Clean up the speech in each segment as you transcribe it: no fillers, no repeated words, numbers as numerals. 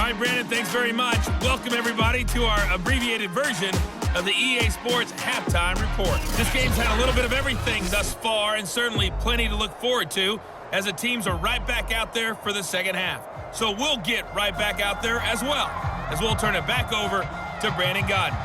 right, Brandon, thanks very much. Welcome, everybody, to our abbreviated version of the EA Sports Halftime Report. This game's had a little bit of everything thus far, and certainly plenty to look forward to, as the teams are right back out there for the second half. So we'll get right back out there as well, as we'll turn it back over to Brandon Godden.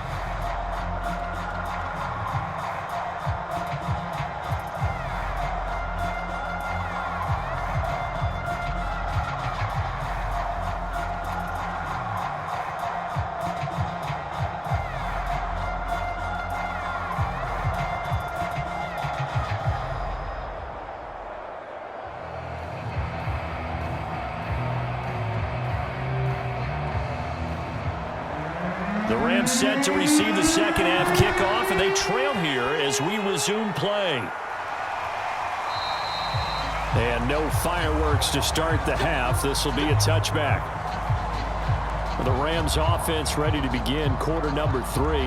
The Rams set to receive the second half kickoff, and they trail here as we resume play. And no fireworks to start the half. This will be a touchback. The Rams offense ready to begin quarter number 3.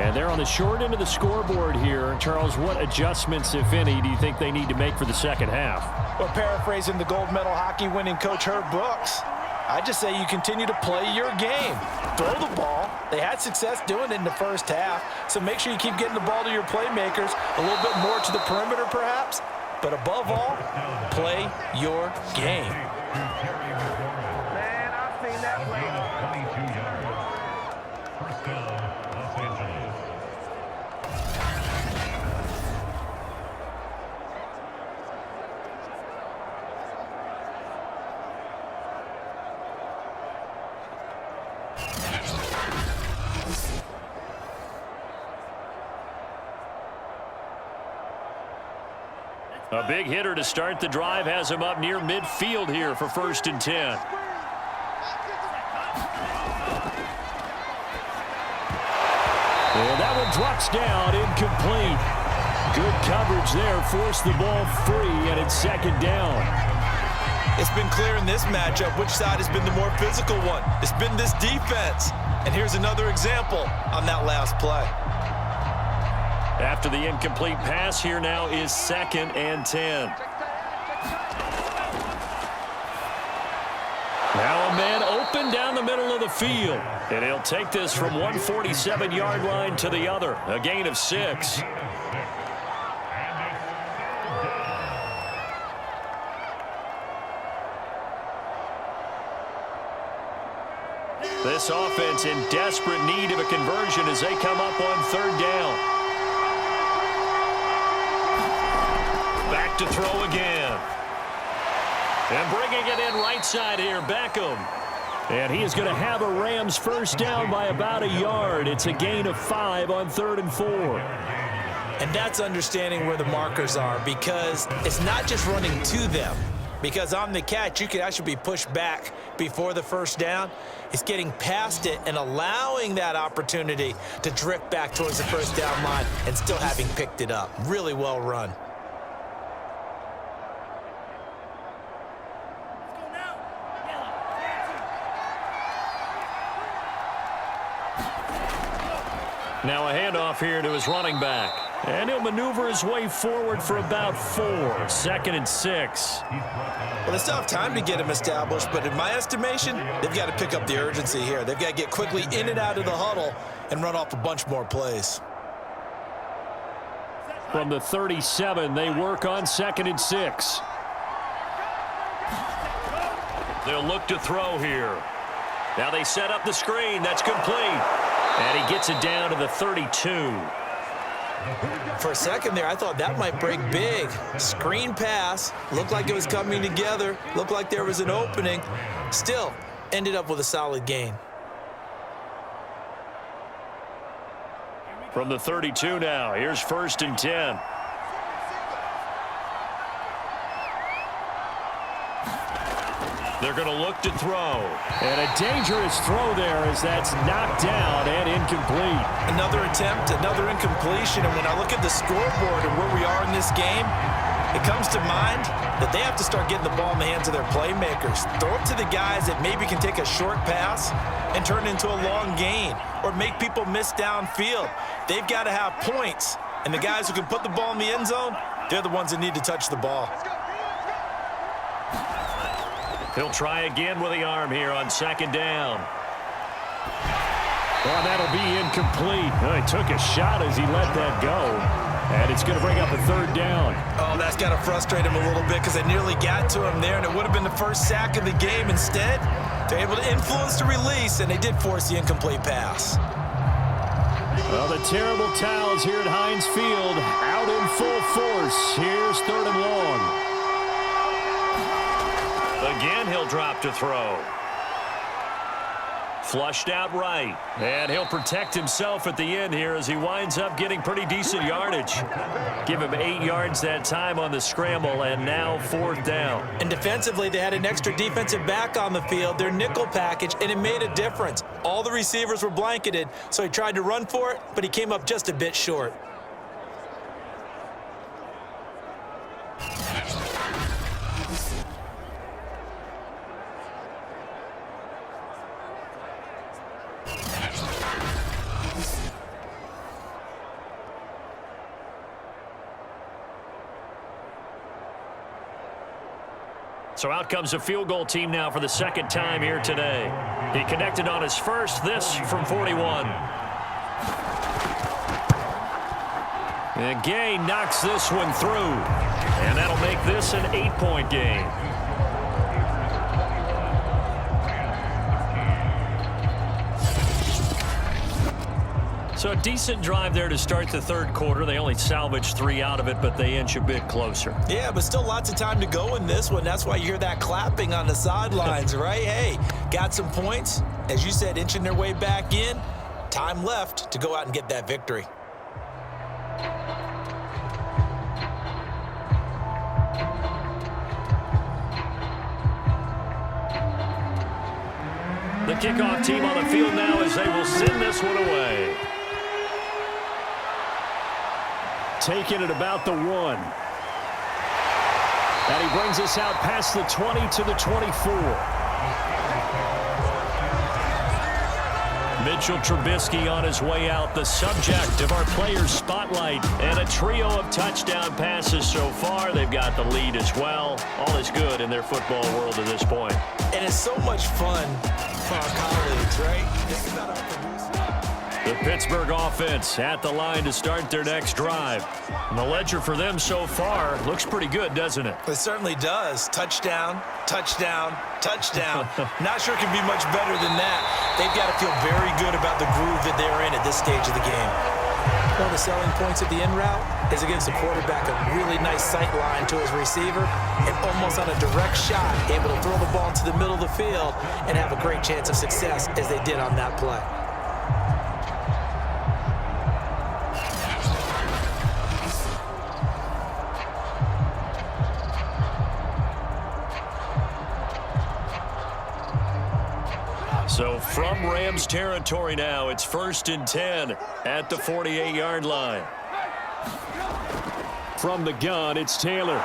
And they're on the short end of the scoreboard here. Charles, what adjustments, if any, do you think they need to make for the second half? Well, paraphrasing the gold medal hockey winning coach Herb Brooks, I just say you continue to play your game. Throw the ball. They had success doing it in the first half, so make sure you keep getting the ball to your playmakers, a little bit more to the perimeter perhaps, but above all, play your game. Man, I've seen that play. First down, Los Angeles. A big hitter to start the drive has him up near midfield here for 1st and 10. And that one drops down, incomplete. Good coverage there, forced the ball free, and it's second down. It's been clear in this matchup which side has been the more physical one. It's been this defense. And here's another example on that last play. After the incomplete pass, here now is 2nd and 10. Now a man open down the middle of the field. And he'll take this from 147-yard line to the other. A gain of 6. This offense in desperate need of a conversion as they come up on 3rd down. Back to throw again. And bringing it in right side here, Beckham. And he is going to have a Rams first down by about a yard. It's a gain of 5 on 3rd and 4. And that's understanding where the markers are, because it's not just running to them. Because on the catch, you can actually be pushed back before the first down. It's getting past it and allowing that opportunity to drift back towards the first down line and still having picked it up. Really well run. Now a handoff here to his running back. And he'll maneuver his way forward for about 4. 2nd and 6. Well, they still have time to get him established, but in my estimation, they've got to pick up the urgency here. They've got to get quickly in and out of the huddle and run off a bunch more plays. From the 37, they work on 2nd and 6. They'll look to throw here. Now they set up the screen. That's complete. And he gets it down to the 32. For a second there, I thought that might break big. Screen pass. Looked like it was coming together. Looked like there was an opening. Still, ended up with a solid gain. From the 32 now, here's 1st and 10. They're going to look to throw. And a dangerous throw there as that's knocked down and incomplete. Another attempt, another incompletion. And when I look at the scoreboard and where we are in this game, it comes to mind that they have to start getting the ball in the hands of their playmakers. Throw it to the guys that maybe can take a short pass and turn it into a long gain or make people miss downfield. They've got to have points. And the guys who can put the ball in the end zone, they're the ones that need to touch the ball. He'll try again with the arm here on second down. Well, that'll be incomplete. Well, he took a shot as he let that go. And it's going to bring up a third down. Oh, that's got to frustrate him a little bit because they nearly got to him there, and it would have been the first sack of the game. Instead, they're able to influence the release, and they did force the incomplete pass. Well, the terrible towels here at Heinz Field out in full force. Here's third and long. Again, he'll drop to throw. Flushed out right. And he'll protect himself at the end here as he winds up getting pretty decent yardage. Give him 8 yards that time on the scramble, and now fourth down. And defensively, they had an extra defensive back on the field, their nickel package, and it made a difference. All the receivers were blanketed, so he tried to run for it, but he came up just a bit short. So out comes a field goal team now for the second time here today. He connected on his first, this from 41. And Gay knocks this one through. And that'll make this an 8-point game. So a decent drive there to start the third quarter. They only salvaged 3 out of it, but they inch a bit closer. Yeah, but still lots of time to go in this one. That's why you hear that clapping on the sidelines, right? Hey, got some points. As you said, inching their way back in. Time left to go out and get that victory. The kickoff team on the field now as they will send this one away. Taking it about the 1. And he brings us out past the 20 to the 24. Mitchell Trubisky on his way out, the subject of our players' spotlight. And a trio of touchdown passes so far. They've got the lead as well. All is good in their football world at this point. And it's so much fun for our colleagues, right? It's about our the Pittsburgh offense at the line to start their next drive. And the ledger for them so far looks pretty good, doesn't it? It certainly does. Touchdown, touchdown, touchdown. Not sure it can be much better than that. They've got to feel very good about the groove that they're in at this stage of the game. One of the selling points of the in route is it gives the quarterback a really nice sight line to his receiver and almost on a direct shot, able to throw the ball into the middle of the field and have a great chance of success as they did on that play. So from Rams territory now, it's 1st and 10 at the 48-yard line. From the gun, it's Taylor.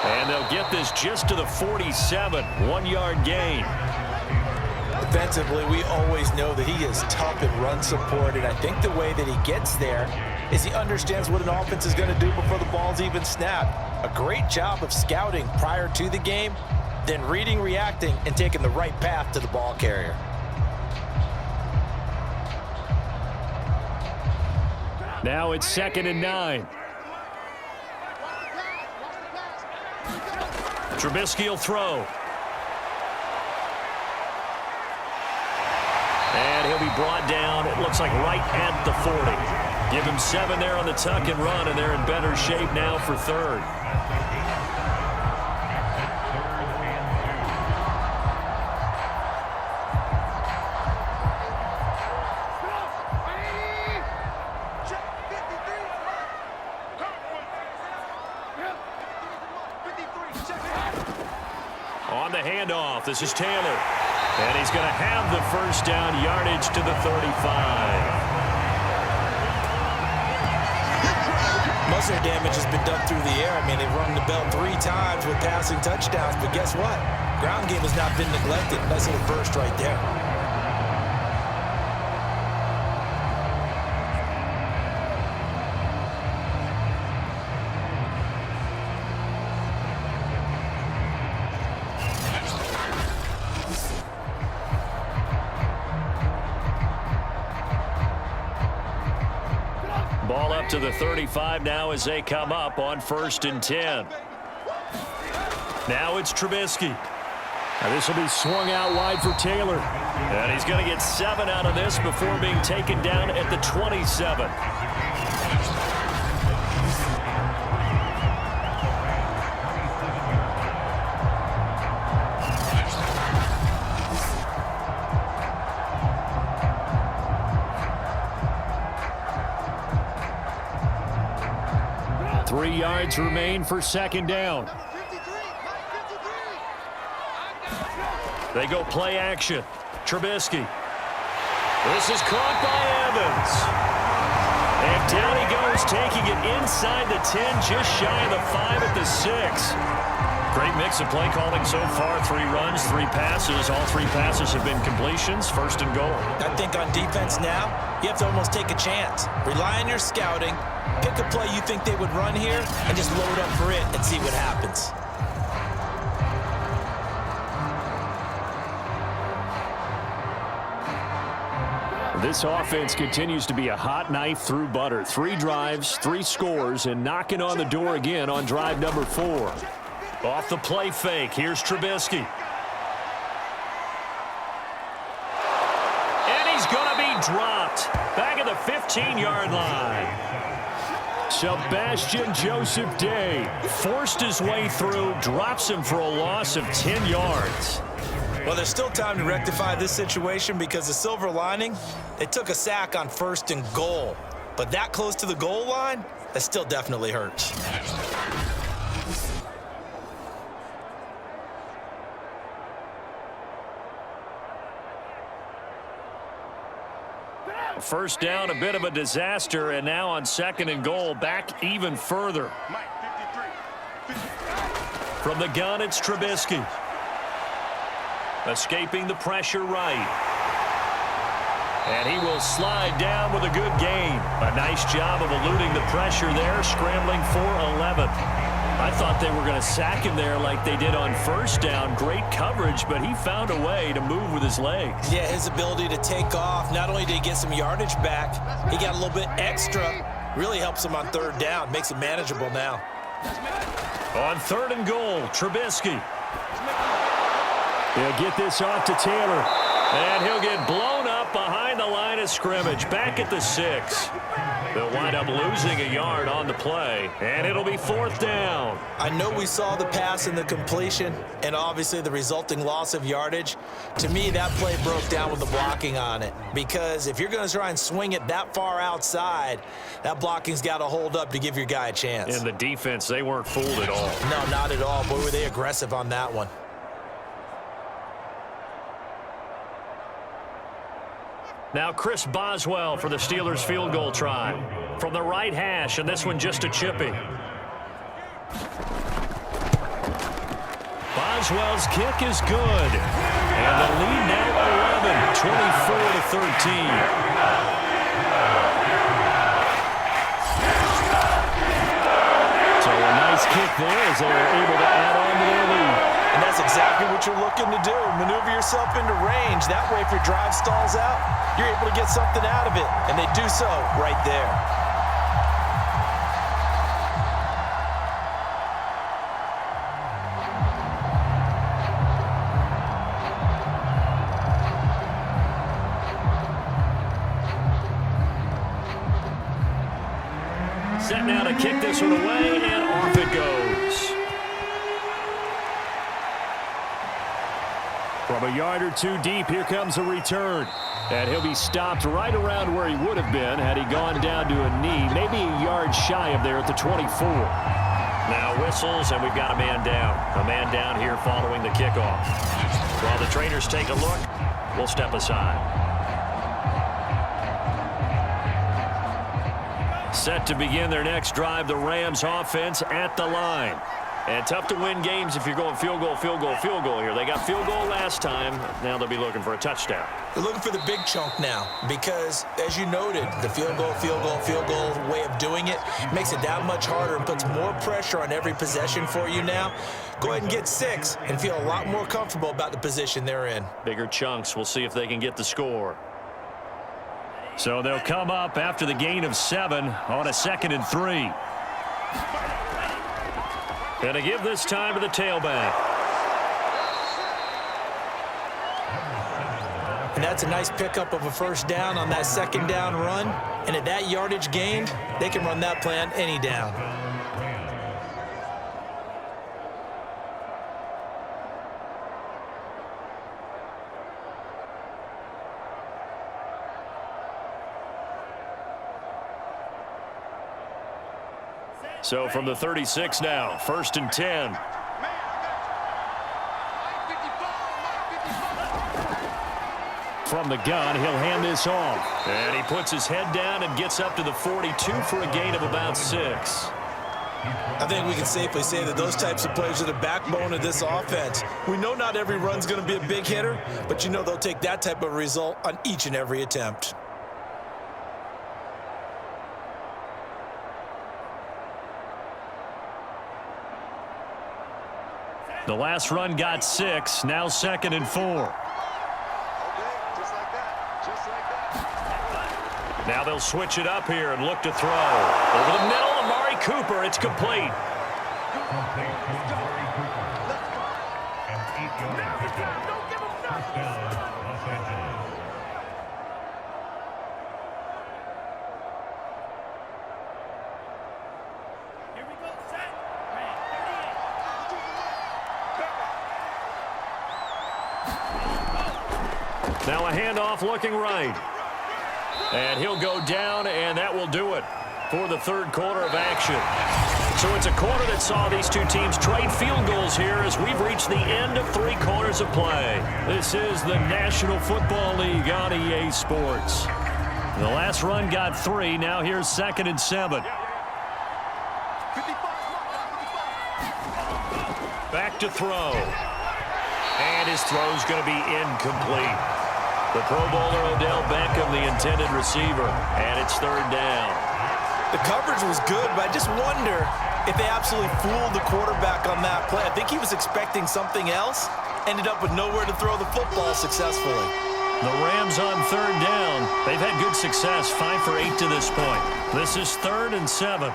And they'll get this just to the 47, 1-yard gain. Defensively, we always know that he is tough in run support, and I think the way that he gets there is he understands what an offense is going to do before the ball's even snapped. A great job of scouting prior to the game, then reading, reacting, and taking the right path to the ball carrier. Now it's 2nd and 9. Trubisky will throw. And he'll be brought down, it looks like right at the 40. Give him 7 there on the tuck and run, and they're in better shape now for third. On the handoff, this is Taylor. And he's going to have the first down, yardage to the 35. Most of their damage has been done through the air. I mean, they've rung the bell 3 times with passing touchdowns, but guess what? Ground game has not been neglected. Nice little burst right there. to the 35 now as they come up on 1st and 10. Now it's Trubisky. Now this will be swung out wide for Taylor. And he's going to get 7 out of this before being taken down at the 27. Three yards remain for 2nd down. They go play action. Trubisky. This is caught by Evans. And down he goes, taking it inside the 10, just shy of the 5 at the 6. Great mix of play calling so far. 3 runs, 3 passes. All 3 passes have been completions. 1st and goal. I think on defense now, you have to almost take a chance. Rely on your scouting. Pick a play you think they would run here and just load up for it and see what happens. This offense continues to be a hot knife through butter. 3 drives, 3 scores, and knocking on the door again on drive number 4. Off the play fake, here's Trubisky. And he's going to be dropped back at the 15-yard line. Sebastian Joseph Day forced his way through, drops him for a loss of 10 yards. Well, there's still time to rectify this situation because the silver lining, they took a sack on 1st and goal. But that close to the goal line, that still definitely hurts. First down, a bit of a disaster, and now on 2nd and goal, back even further. From the gun, it's Trubisky. Escaping the pressure right. And he will slide down with a good gain. A nice job of eluding the pressure there, scrambling for 11. I thought they were going to sack him there like they did on 1st down. Great coverage, but he found a way to move with his legs. Yeah, his ability to take off, not only did he get some yardage back, he got a little bit extra. Really helps him on 3rd down, makes it manageable now. On 3rd and goal, Trubisky. He'll get this off to Taylor. And he'll get blown up behind the line of scrimmage, back at the 6. They'll wind up losing a yard on the play, and it'll be 4th down. I know we saw the pass and the completion, and obviously the resulting loss of yardage. To me, that play broke down with the blocking on it, because if you're going to try and swing it that far outside, that blocking's got to hold up to give your guy a chance. And the defense, they weren't fooled at all. No, not at all. Boy, were they aggressive on that one. Now Chris Boswell for the Steelers field goal try. From the right hash, and this one just a chippy. Boswell's kick is good. And the lead now 11, 24-13. So a nice kick there as they were able to add on to their lead. And that's exactly what you're looking to do. Maneuver yourself into range. That way, if your drive stalls out, you're able to get something out of it. And they do so right there. Set now to kick this one away, and off it goes. From a yard or 2 deep, here comes a return. And he'll be stopped right around where he would have been had he gone down to a knee, maybe a yard shy of there at the 24. Now whistles, and we've got a man down. A man down here following the kickoff. While the trainers take a look, we'll step aside. Set to begin their next drive, the Rams offense at the line. And tough to win games if you're going field goal, field goal, field goal here. They got field goal last time. Now they'll be looking for a touchdown. They're looking for the big chunk now because, as you noted, the field goal, field goal, field goal way of doing it makes it that much harder and puts more pressure on every possession for you now. Go ahead and get 6 and feel a lot more comfortable about the position they're in. Bigger chunks. We'll see if they can get the score. So they'll come up after the gain of 7 on a 2nd and 3. Going to give this time to the tailback. And that's a nice pickup of a first down on that 2nd down run. And at that yardage gained, they can run that play on any down. So from the 36 now, 1st and 10. From the gun, he'll hand this off. And he puts his head down and gets up to the 42 for a gain of about 6. I think we can safely say that those types of plays are the backbone of this offense. We know not every run's going to be a big hitter, but you know they'll take that type of result on each and every attempt. The last run got 6, now 2nd and 4. Now they'll switch it up here and look to throw. Over the middle, Amari Cooper, it's complete. Now a handoff looking right. And he'll go down, and that will do it for the 3rd quarter of action. So it's a quarter that saw these two teams trade field goals here as we've reached the end of 3 quarters of play. This is the National Football League on EA Sports. The last run got 3. Now here's 2nd and 7. Back to throw. And his throw's going to be incomplete. The Pro Bowler Odell Beckham, the intended receiver, and it's 3rd down. The coverage was good, but I just wonder if they absolutely fooled the quarterback on that play. I think he was expecting something else, ended up with nowhere to throw the football successfully. The Rams on 3rd down. They've had good success, 5 for 8 to this point. This is 3rd and 7.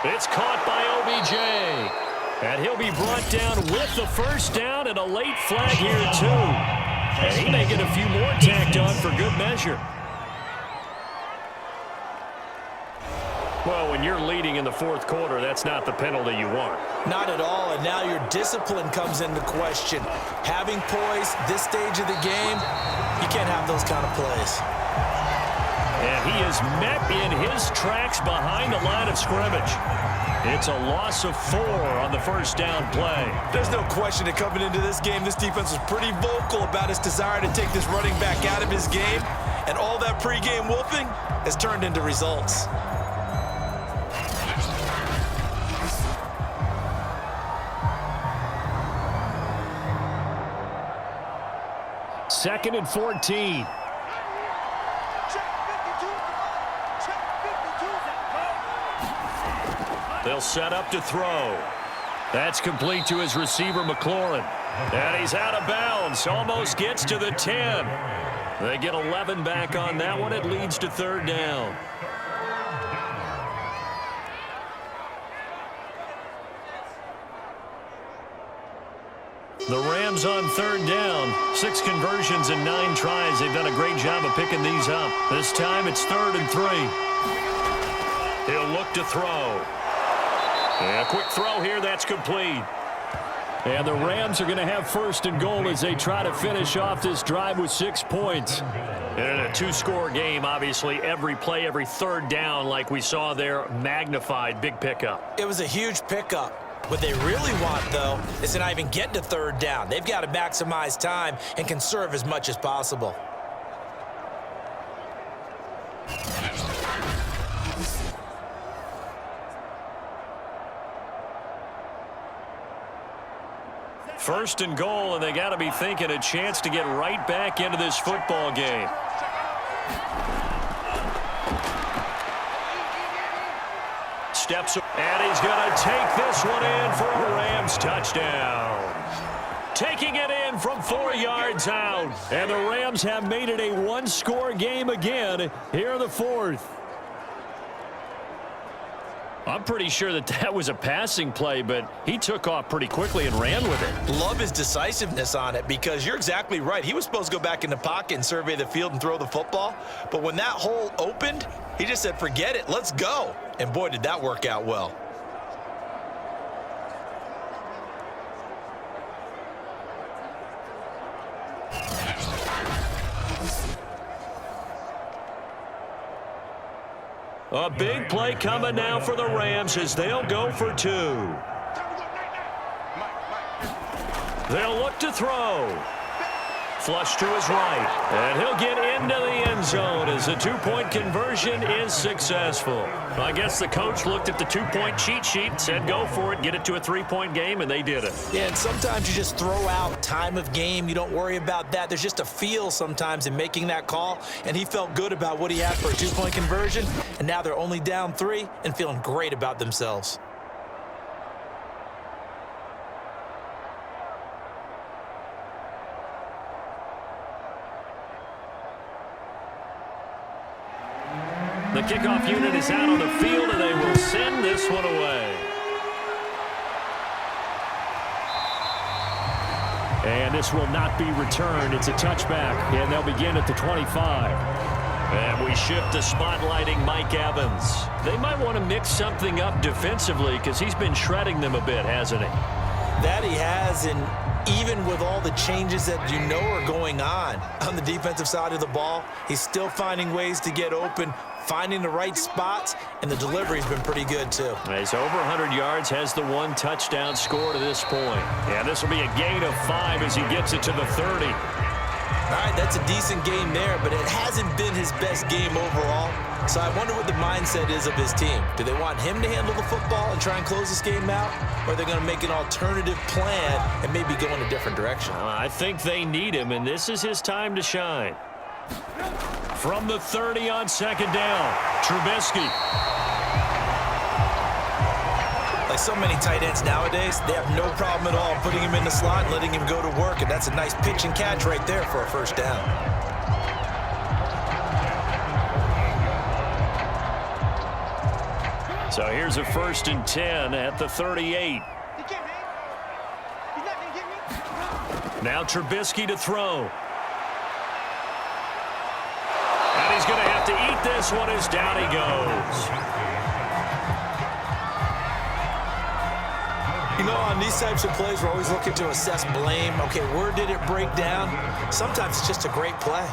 It's caught by OBJ. And he'll be brought down with the first down and a late flag here, too. And he may get a few more tacked on for good measure. Well, when you're leading in the 4th quarter, that's not the penalty you want. Not at all, and now your discipline comes into question. Having poise this stage of the game, you can't have those kind of plays. And he is met in his tracks behind the line of scrimmage. It's a loss of 4 on the first down play. There's no question that coming into this game, this defense was pretty vocal about its desire to take this running back out of his game, and all that pregame wolfing has turned into results. Second and 14. They'll set up to throw. That's complete to his receiver, McLaurin. And he's out of bounds. Almost gets to the 10. They get 11 back on that one. It leads to 3rd down. The Rams on 3rd down. 6 conversions and 9 tries. They've done a great job of picking these up. This time it's 3rd and 3. He'll look to throw. And a quick throw here, that's complete. And the Rams are going to have 1st and goal as they try to finish off this drive with 6 points. And in a 2-score game, obviously, every play, every 3rd down, like we saw there, magnified, big pickup. It was a huge pickup. What they really want, though, is to not even get to 3rd down. They've got to maximize time and conserve as much as possible. First and goal, and they got to be thinking a chance to get right back into this football game. Steps, and he's going to take this one in for a Rams touchdown. taking it in from 4 yards out. And the Rams have made it a one-score game again here in the fourth. I'm pretty sure that was a passing play, but he took off pretty quickly and ran with it. Love his decisiveness on it because you're exactly right. He was supposed to go back in the pocket and survey the field and throw the football. But when that hole opened, he just said, forget it, let's go. And boy, did that work out well. A big play coming now for the Rams as they'll go for 2. They'll look to throw. Flush to his right. And he'll get into the end zone as the two-point conversion is successful. I guess the coach looked at the two-point cheat sheet, said go for it, get it to a three-point game, and they did it. Yeah, and sometimes you just throw out time of game. You don't worry about that. There's just a feel sometimes in making that call, and he felt good about what he had for a two-point conversion, and now they're only down 3 and feeling great about themselves. The kickoff unit is out on the field, and they will send this one away. And this will not be returned. It's a touchback, and they'll begin at the 25. And we shift to spotlighting Mike Evans. They might want to mix something up defensively because he's been shredding them a bit, hasn't he? That he has, and even with all the changes that you know are going on the defensive side of the ball, he's still finding ways to get open, finding the right spots, and the delivery's been pretty good too. He's over 100 yards, has the 1 touchdown score to this point. And this will be a gain of 5 as he gets it to the 30. All right, that's a decent game there, but it hasn't been his best game overall. So I wonder what the mindset is of his team. Do they want him to handle the football and try and close this game out? Or are they going to make an alternative plan and maybe go in a different direction? I think they need him, and this is his time to shine. From the 30 on second down, Trubisky. Like so many tight ends nowadays, they have no problem at all putting him in the slot and letting him go to work, and that's a nice pitch and catch right there for a first down. So here's a 1st and 10 at the 38. Now Trubisky to throw. And he's going to have to eat this one as down he goes. You know, on these types of plays, we're always looking to assess blame. Okay, where did it break down? Sometimes it's just a great play.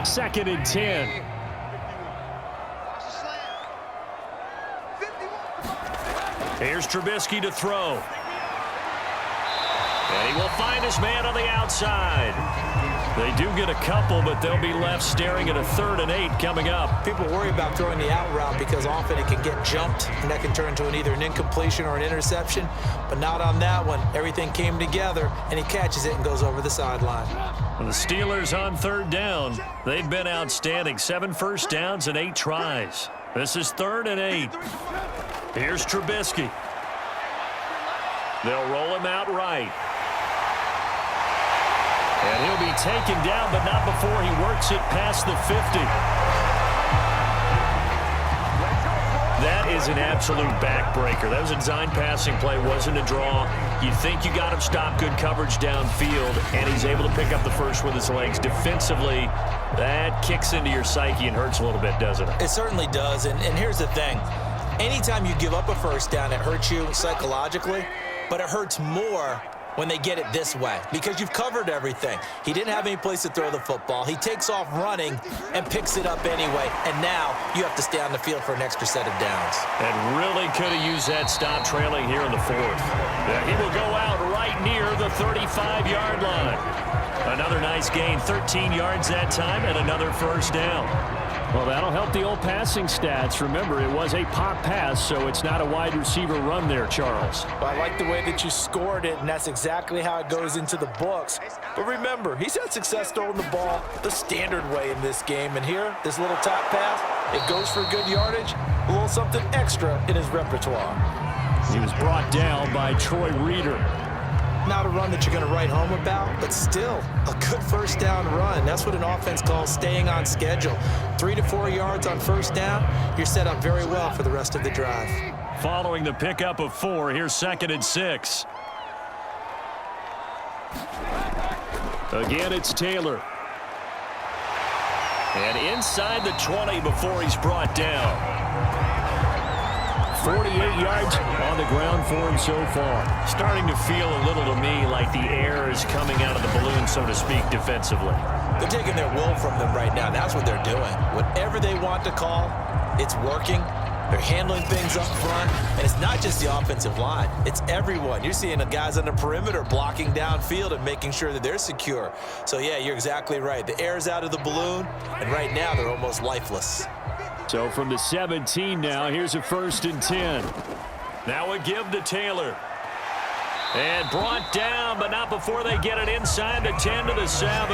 Second and 10. Here's Trubisky to throw. And he will find his man on the outside. They do get a couple, but they'll be left staring at a 3rd and 8 coming up. People worry about throwing the out route because often it can get jumped, and that can turn into either an incompletion or an interception. But not on that one. Everything came together, and he catches it and goes over the sideline. And the Steelers on 3rd down. They've been outstanding. 7 first downs and 8 tries. This is 3rd and 8. Here's Trubisky. They'll roll him out right. And he'll be taken down, but not before he works it past the 50. That is an absolute backbreaker. That was a design passing play, wasn't a draw. You think you got him stopped, good coverage downfield, and he's able to pick up the first with his legs. Defensively, that kicks into your psyche and hurts a little bit, doesn't it? It certainly does, and here's the thing. Anytime you give up a first down, it hurts you psychologically, but it hurts more when they get it this way because you've covered everything. He didn't have any place to throw the football. He takes off running and picks it up anyway, and now you have to stay on the field for an extra set of downs. And really could have used that stop trailing here in the 4th. He will go out right near the 35-yard line. Another nice gain, 13 yards that time, and another first down. Well, that'll help the old passing stats. Remember, it was a pop pass, so it's not a wide receiver run there, Charles. Well, I like the way that you scored it, and that's exactly how it goes into the books. But remember, he's had success throwing the ball the standard way in this game. And here, this little top pass, it goes for good yardage, a little something extra in his repertoire. He was brought down by Troy Reeder. Not a run that you're going to write home about, but still a good first down run. That's what an offense calls staying on schedule. 3 to 4 yards on first down, you're set up very well for the rest of the drive. Following the pickup of 4, here's 2nd and 6. Again, it's Taylor. And inside the 20 before he's brought down. 48 yards on the ground for him so far. Starting to feel a little to me like the air is coming out of the balloon, so to speak, defensively. They're taking their will from them right now. That's what they're doing. Whatever they want to call, it's working. They're handling things up front, and it's not just the offensive line. It's everyone. You're seeing the guys on the perimeter blocking downfield and making sure that they're secure. So, yeah, you're exactly right. The air's out of the balloon, and right now they're almost lifeless. So from the 17 now, here's a 1st and 10. Now a give to Taylor. And brought down, but not before they get it inside the 10 to the 7.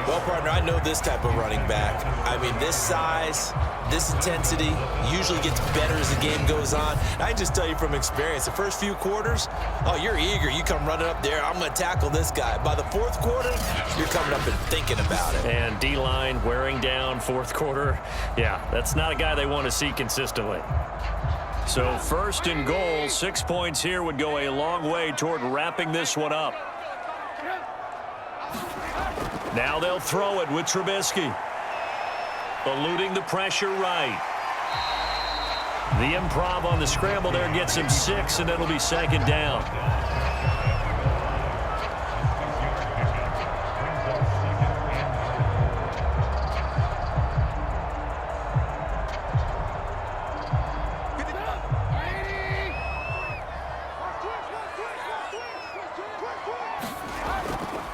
Well, partner, I know this type of running back. I mean, this size, this intensity usually gets better as the game goes on. I can just tell you from experience, the first few quarters, oh, you're eager. You come running up there, I'm going to tackle this guy. By the 4th quarter, you're coming up and thinking about it. And D-line wearing down 4th quarter. Yeah, that's not a guy they want to see consistently. So 1st and goal, 6 points here would go a long way toward wrapping this one up. Now they'll throw it with Trubisky. Eluding the pressure right. The improv on the scramble there gets him 6, and it'll be 2nd down.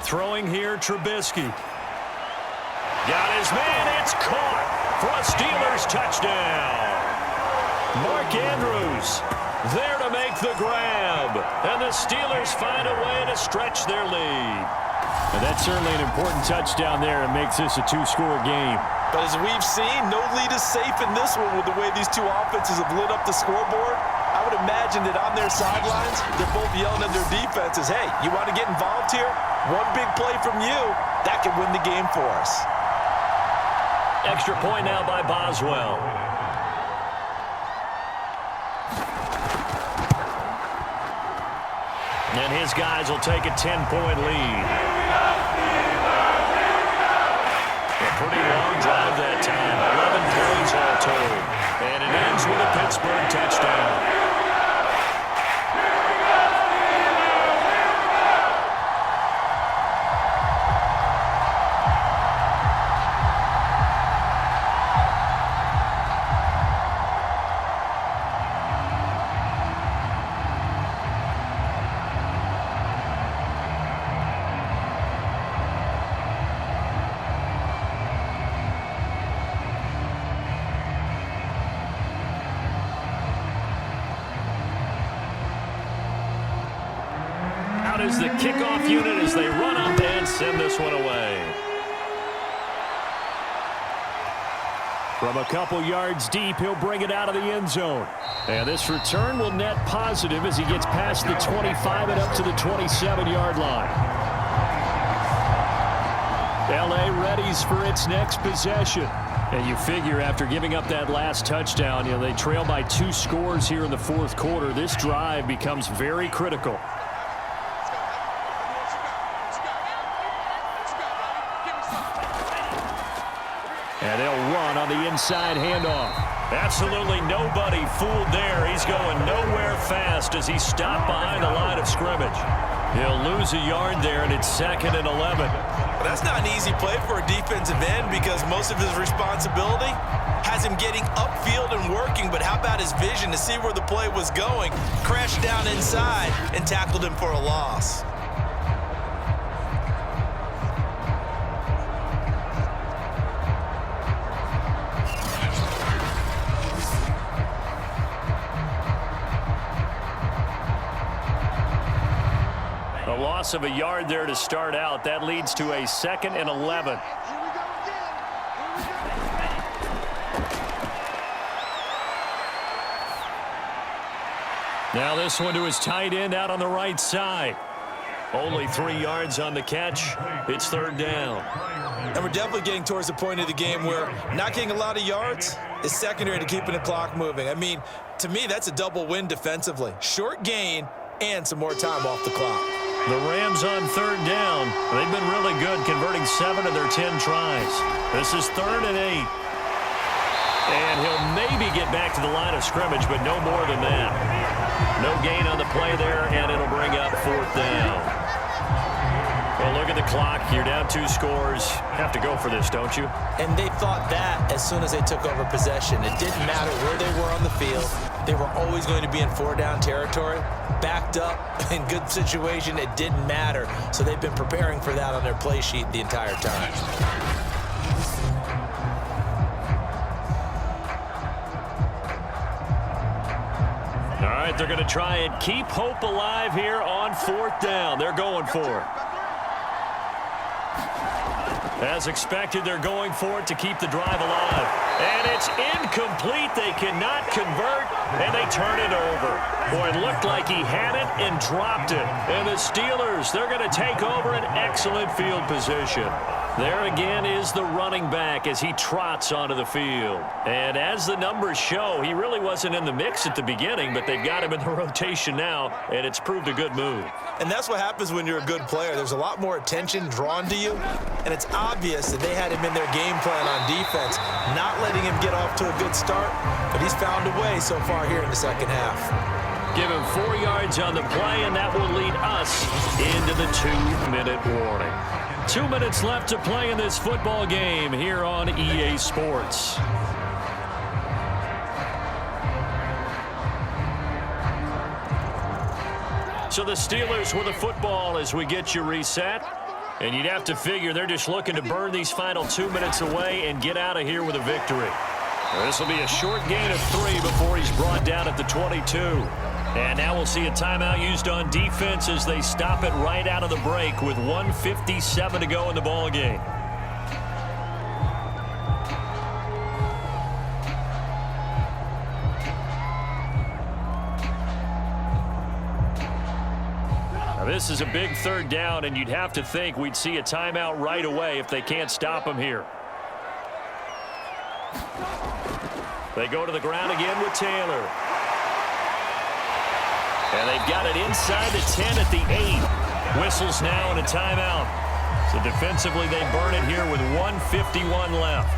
Throwing here, Trubisky. Got his man, it's caught for a Steelers touchdown. Mark Andrews there to make the grab. And the Steelers find a way to stretch their lead. And that's certainly an important touchdown there and makes this a 2-score game. But as we've seen, no lead is safe in this one with the way these two offenses have lit up the scoreboard. I would imagine that on their sidelines, they're both yelling at their defenses, hey, you want to get involved here? One big play from you, that could win the game for us. Extra point now by Boswell. And his guys will take a 10-point lead. A pretty long drive that time. 11 plays all told. And it ends with a Pittsburgh touchdown. Is the kickoff unit as they run up and send this one away. From a couple yards deep, he'll bring it out of the end zone. And this return will net positive as he gets past the 25 and up to the 27-yard line. LA readies for its next possession. And you figure after giving up that last touchdown, they trail by 2 scores here in the 4th quarter. This drive becomes very critical. And they'll run on the inside handoff. Absolutely nobody fooled there. He's going nowhere fast as he's stopped behind the line of scrimmage. He'll lose a yard there, and it's 2nd and 11. Well, that's not an easy play for a defensive end because most of his responsibility has him getting upfield and working, but how about his vision to see where the play was going? Crashed down inside and tackled him for a loss. A loss of a yard there to start out. That leads to a 2nd and 11. Now this one to his tight end out on the right side. Only 3 yards on the catch. It's 3rd down. And we're definitely getting towards the point of the game where not getting a lot of yards is secondary to keeping the clock moving. I mean, to me, that's a double win defensively. Short gain and some more time off the clock. The Rams on 3rd down. They've been really good, converting 7 of their 10 tries. This is 3rd and 8. And he'll maybe get back to the line of scrimmage, but no more than that. No gain on the play there, and it'll bring up 4th down. Well, look at the clock. You're down 2 scores. Have to go for this, don't you? And they thought that as soon as they took over possession. It didn't matter where they were on the field. They were always going to be in 4-down territory. Backed up, in good situation, it didn't matter. So they've been preparing for that on their play sheet the entire time. All right, they're going to try and keep hope alive here on 4th down. They're going for it. As expected, they're going for it to keep the drive alive. And it's incomplete. They cannot convert, and they turn it over. Boy, it looked like he had it and dropped it. And the Steelers, they're going to take over an excellent field position. There again is the running back as he trots onto the field. And as the numbers show, he really wasn't in the mix at the beginning, but they've got him in the rotation now, and it's proved a good move. And that's what happens when you're a good player. There's a lot more attention drawn to you, and it's obvious that they had him in their game plan on defense, not letting him get off to a good start, but he's found a way so far here in the second half. Give him 4 yards on the play, and that will lead us into the 2-minute warning. 2 minutes left to play in this football game here on EA Sports. So the Steelers with the football as we get you reset. And you'd have to figure they're just looking to burn these final 2 minutes away and get out of here with a victory. This will be a short gain of 3 before he's brought down at the 22. And now we'll see a timeout used on defense as they stop it right out of the break with 1:57 to go in the ball game. Now this is a big 3rd down, and you'd have to think we'd see a timeout right away if they can't stop him here. They go to the ground again with Taylor. And they've got it inside the 10 at the 8. Whistles now and a timeout. So defensively they burn it here with 1:51 left.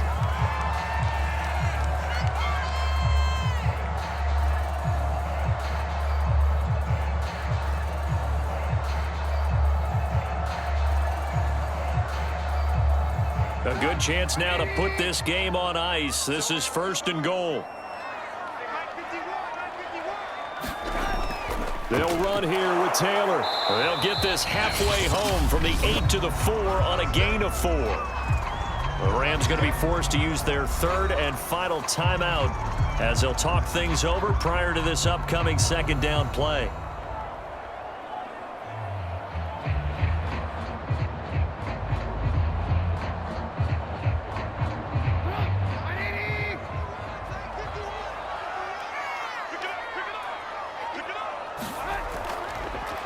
A good chance now to put this game on ice. This is 1st and goal. They'll run here with Taylor. They'll get this halfway home from the 8 to the 4 on a gain of 4. The Rams going to be forced to use their 3rd and final timeout as they'll talk things over prior to this upcoming 2nd down play.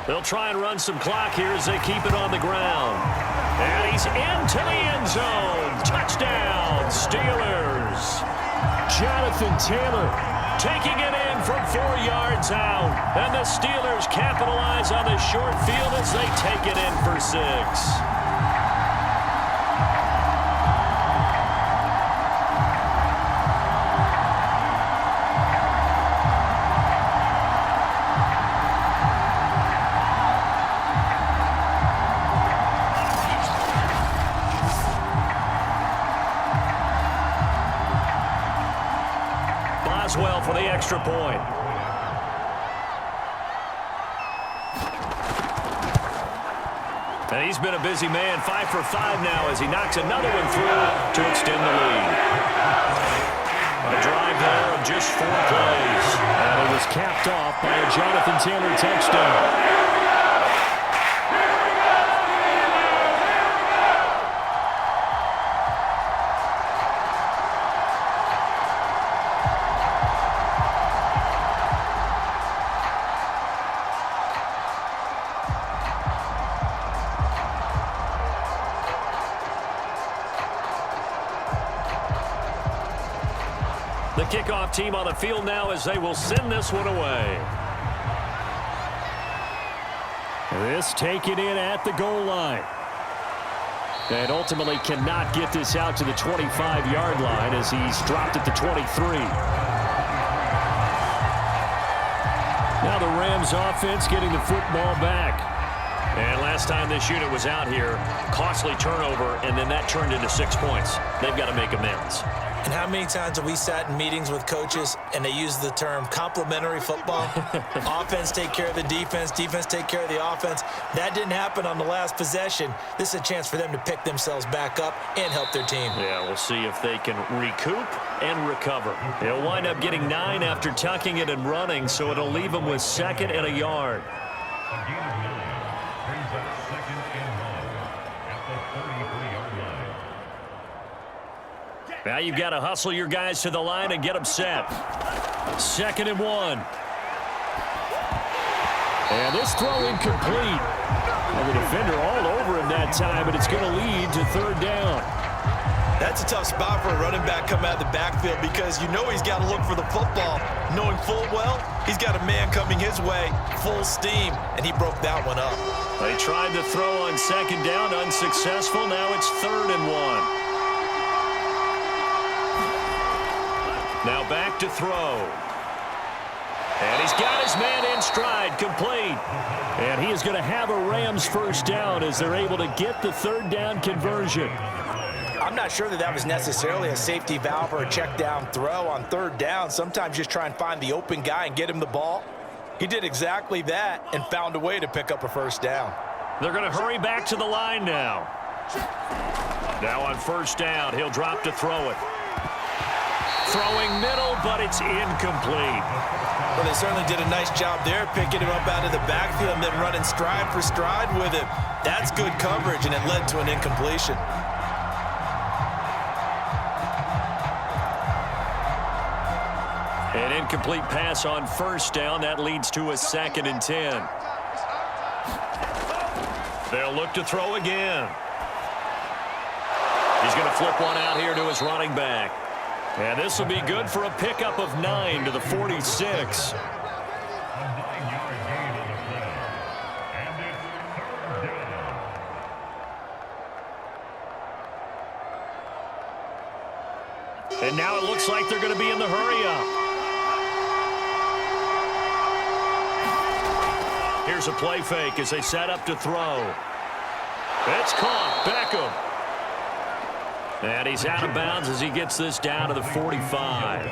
They'll try and run some clock here as they keep it on the ground. And he's into the end zone. Touchdown, Steelers. Jonathan Taylor taking it in from 4 yards out. And the Steelers capitalize on the short field as they take it in for 6. Well for the extra point. And he's been a busy man, 5 for 5 now as he knocks another one through to extend the lead. A drive there of just 4 plays. And it was capped off by a Jonathan Taylor touchdown. kickoff team on the field now as they will send this one away. This taken in at the goal line. And ultimately cannot get this out to the 25-yard line as he's dropped at the 23. Now the Rams offense getting the football back. And last time this unit was out here, costly turnover, and then that turned into 6 points. They've got to make amends. And how many times have we sat in meetings with coaches and they use the term complementary football? Offense take care of the defense, defense take care of the offense. That didn't happen on the last possession. This is a chance for them to pick themselves back up and help their team. Yeah, we'll see if they can recoup and recover. They'll wind up getting 9 after tucking it and running, so it'll leave them with 2nd and a yard. Now you've got to hustle your guys to the line and get them set. 2nd and 1. And this throw incomplete. And the defender all over him that time, but it's going to lead to 3rd down. That's a tough spot for a running back coming out of the backfield because you know he's got to look for the football. Knowing full well, he's got a man coming his way, full steam, and he broke that one up. They tried to throw on 2nd down, unsuccessful. Now it's 3rd and 1. Now back to throw. And he's got his man in stride, complete. And he is going to have a Rams 1st down as they're able to get the 3rd down conversion. I'm not sure that was necessarily a safety valve or a check down throw on 3rd down. Sometimes just try and find the open guy and get him the ball. He did exactly that and found a way to pick up a 1st down. They're going to hurry back to the line now. Now on 1st down, he'll drop to throw it. Throwing middle, but it's incomplete. Well, they certainly did a nice job there, picking him up out of the backfield and then running stride for stride with him. That's good coverage, and it led to an incompletion. An incomplete pass on 1st down. That leads to a 2nd and 10. They'll look to throw again. He's going to flip one out here to his running back. And this will be good for a pickup of 9 to the 46. And now it looks like they're going to be in the hurry-up. Here's a play fake as they set up to throw. It's caught. Beckham. And he's out of bounds as he gets this down to the 45.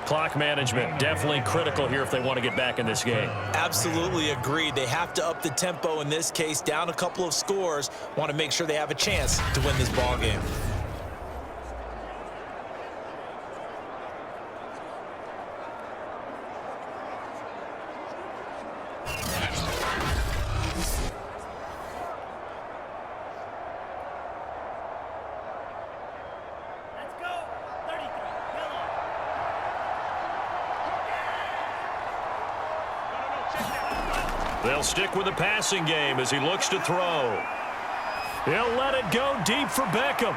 Clock management definitely critical here if they want to get back in this game. Absolutely agreed. They have to up the tempo in this case, down a couple of scores. Want to make sure they have a chance to win this ball game. They'll stick with the passing game as he looks to throw. He'll let it go deep for Beckham.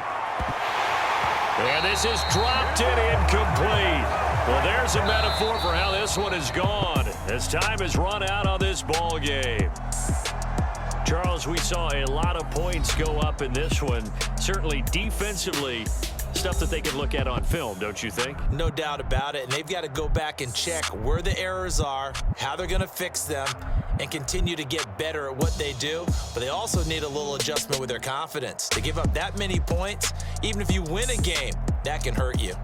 And this is dropped and incomplete. Well, there's a metaphor for how this one is gone as time has run out on this ball game. Charles, we saw a lot of points go up in this one. Certainly defensively, stuff that they can look at on film, don't you think? No doubt about it, and they've got to go back and check where the errors are, how they're going to fix them, and continue to get better at what they do. But they also need a little adjustment with their confidence. To give up that many points, even if you win a game, that can hurt you.